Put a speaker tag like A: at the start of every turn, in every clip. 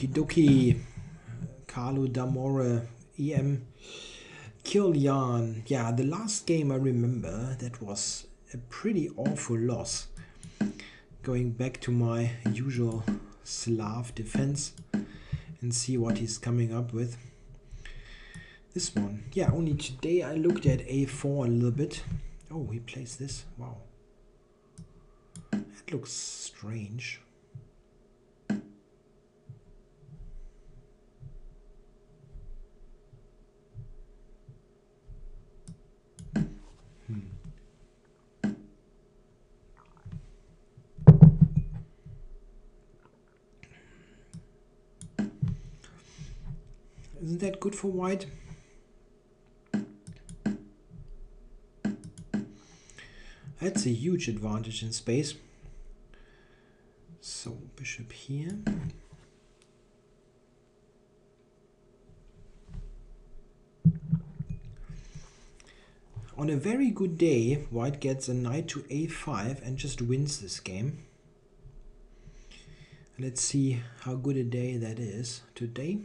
A: Okie dokie. Carlo, Amore, EM, Kirlian. Yeah, the last game I remember, that was a pretty awful loss. Going back to my usual Slav defense and see what he's coming up with. This one. Yeah, only today I looked at A4 a little bit. Oh, he plays this. Wow. That looks strange. Isn't that good for white? That's a huge advantage in space. So, bishop here. On a very good day, white gets a knight to a5 and just wins this game. Let's see how good a day that is today.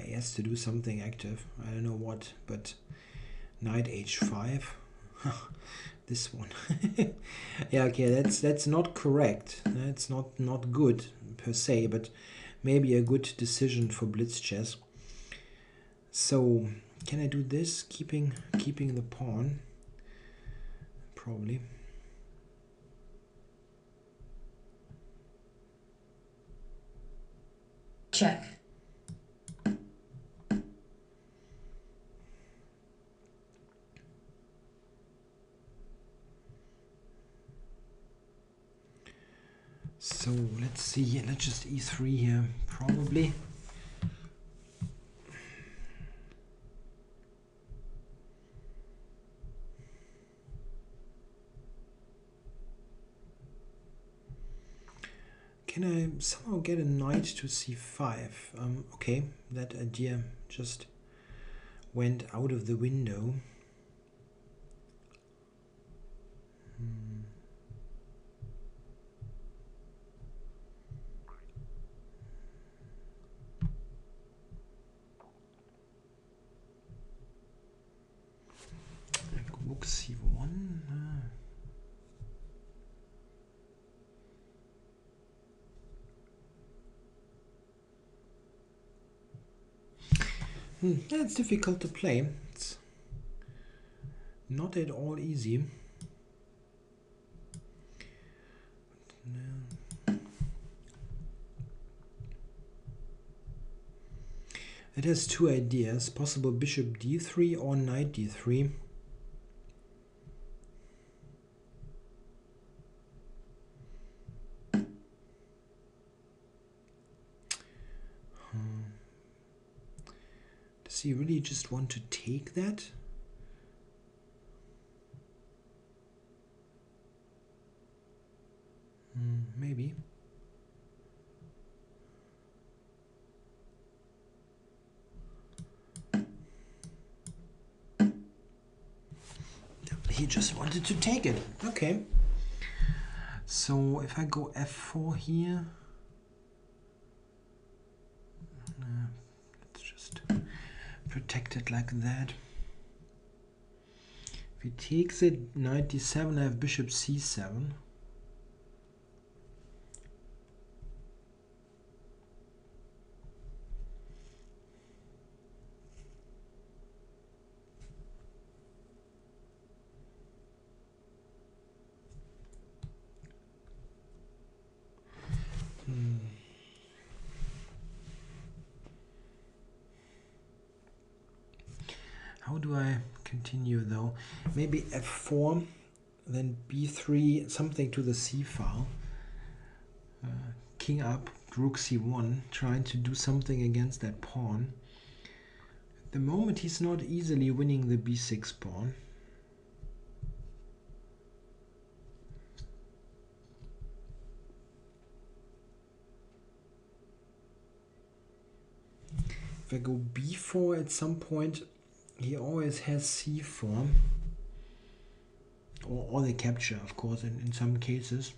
A: He has to do something active. I don't know what, but knight h5. This one. Yeah, okay, that's not correct. That's not good per se, but maybe a good decision for Blitz chess. So can I do this? Keeping the pawn. Probably.
B: Check.
A: So let's see. Let's just e3 here, probably. Can I somehow get a knight to c5? Okay, that idea just went out of the window. Rook c1. Yeah, it's difficult to play. It's not at all easy. It has two ideas, possible bishop d3 or knight d3. Does he really just want to take that? Maybe. He just wanted to take it. Okay. So if I go f4 here, let's just protect it like that. If he takes it, knight d7, I have bishop c7. How do I continue though? Maybe f4, then b3, something to the c file. King up, rook c1, trying to do something against that pawn. At the moment he's not easily winning the b6 pawn. If I go b4 at some point, he always has c4. Or the capture, of course, in some cases.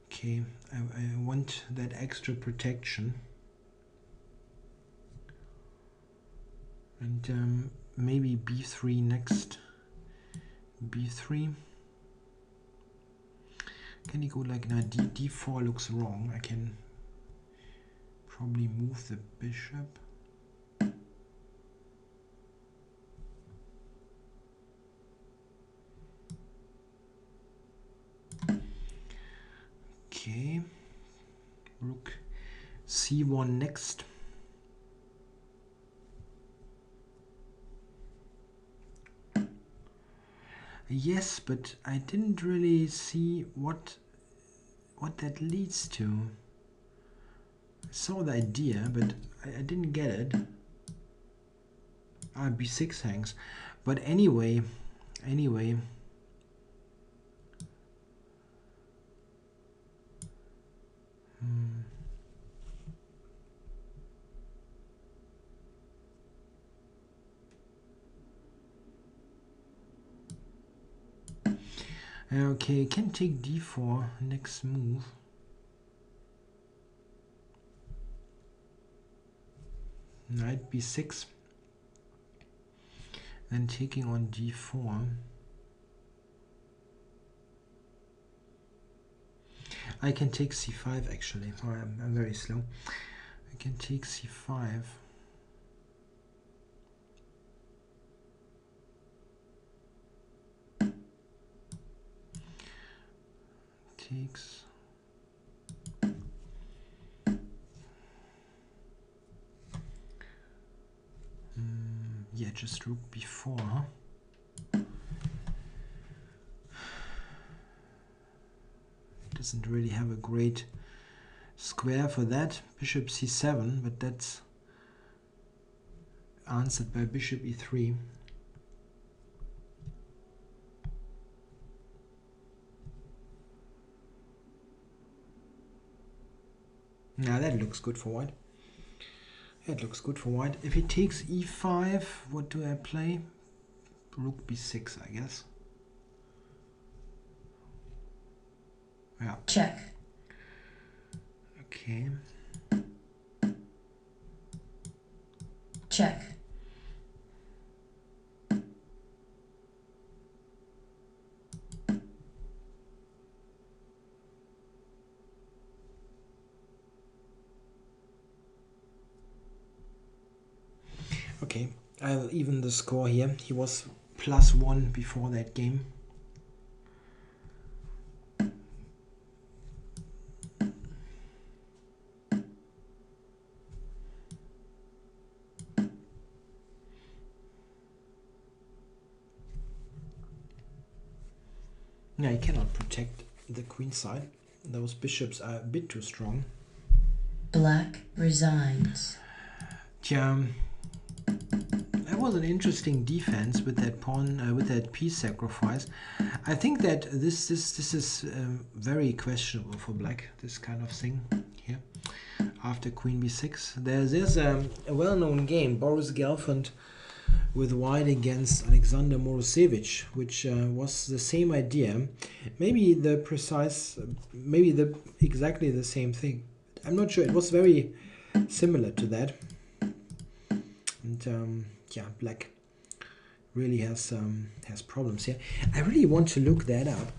A: Okay, I want that extra protection. And maybe b3 next. b3. Can he go like, no, d4 looks wrong. I can probably move the bishop. Okay, rook c1 next. Yes, but I didn't really see what that leads to. I saw the idea, but I didn't get it. Ah, b6 hangs. But anyway. Okay, can take d4, next move. Knight b6. Then taking on d4. I can take c5 actually. Oh, I'm very slow. I can take c5. Takes. Yeah, just rook b4, huh? Doesn't really have a great square for that. Bishop c7, but that's answered by bishop e3. Now that looks good for white. That looks good for white. If he takes e5, what do I play? Rook b6, I guess. Yeah.
B: Check.
A: Okay.
B: Check.
A: Okay, I'll even the score here. He was +1 before that game. Yeah, he cannot protect the queen side. Those bishops are a bit too strong.
B: Black resigns.
A: Yeah, that was an interesting defense with that pawn, with that piece sacrifice. I think that this is very questionable for black. This kind of thing here after queen b6. There's a well-known game, Boris Gelfand with white against Alexander Morozevich, which was the same idea. Maybe the precise, maybe the exactly the same thing. I'm not sure. It was very similar to that. And yeah, black really has problems here. I really want to look that up.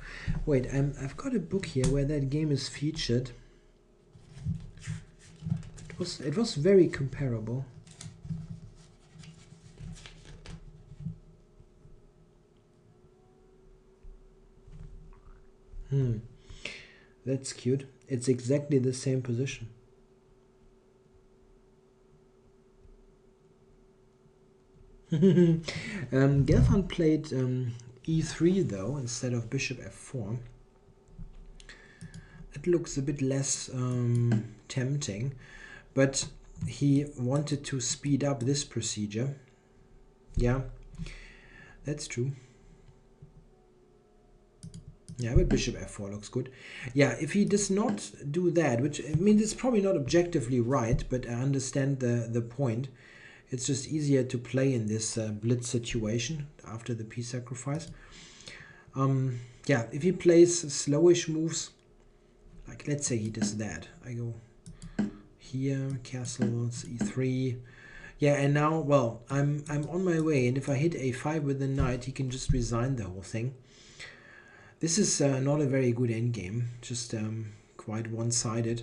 A: Wait, I've got a book here where that game is featured. It was very comparable. That's cute. It's exactly the same position. Gelfand played e3 though instead of bishop f4. It looks a bit less tempting, but he wanted to speed up this procedure. Yeah, that's true. Yeah, but bishop f4 looks good. Yeah, if he does not do that, which, I mean, it's probably not objectively right, but I understand the point. It's just easier to play in this blitz situation after the piece sacrifice. Yeah, if he plays slowish moves, like let's say he does that. I go here, castles, e3. Yeah, and now, well, I'm on my way, and if I hit a5 with the knight, he can just resign the whole thing. This is not a very good endgame, just quite one-sided.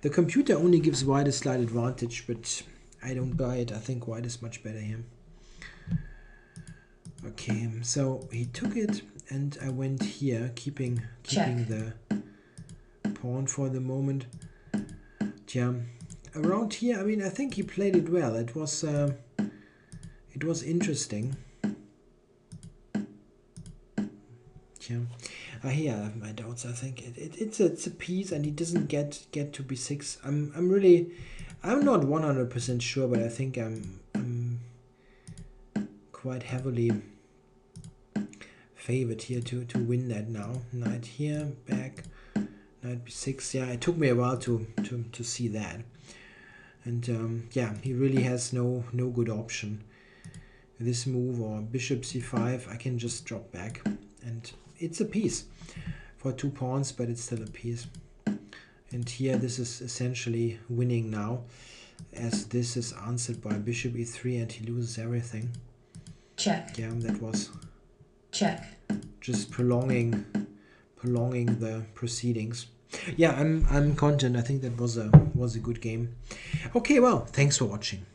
A: The computer only gives white a slight advantage, but I don't buy it. I think white is much better here. Okay, so he took it, and I went here, keeping the pawn for the moment. Yeah, around here, I mean, I think he played it well. It was interesting. Yeah, here I have my doubts. I think it's a piece, and he doesn't get to b6. I'm not 100% sure, but I think I'm quite heavily favored here to win that now. Knight here, back, knight b6. Yeah, it took me a while to see that, and yeah, he really has no good option. This move or bishop c5, I can just drop back, and it's a piece for 2 pawns, but it's still a piece. And here this is essentially winning now, as this is answered by bishop e3 and he loses everything.
B: Check.
A: Yeah, that was
B: check.
A: Just prolonging the proceedings. Yeah, I'm content. I think that was a good game. Okay, well, thanks for watching.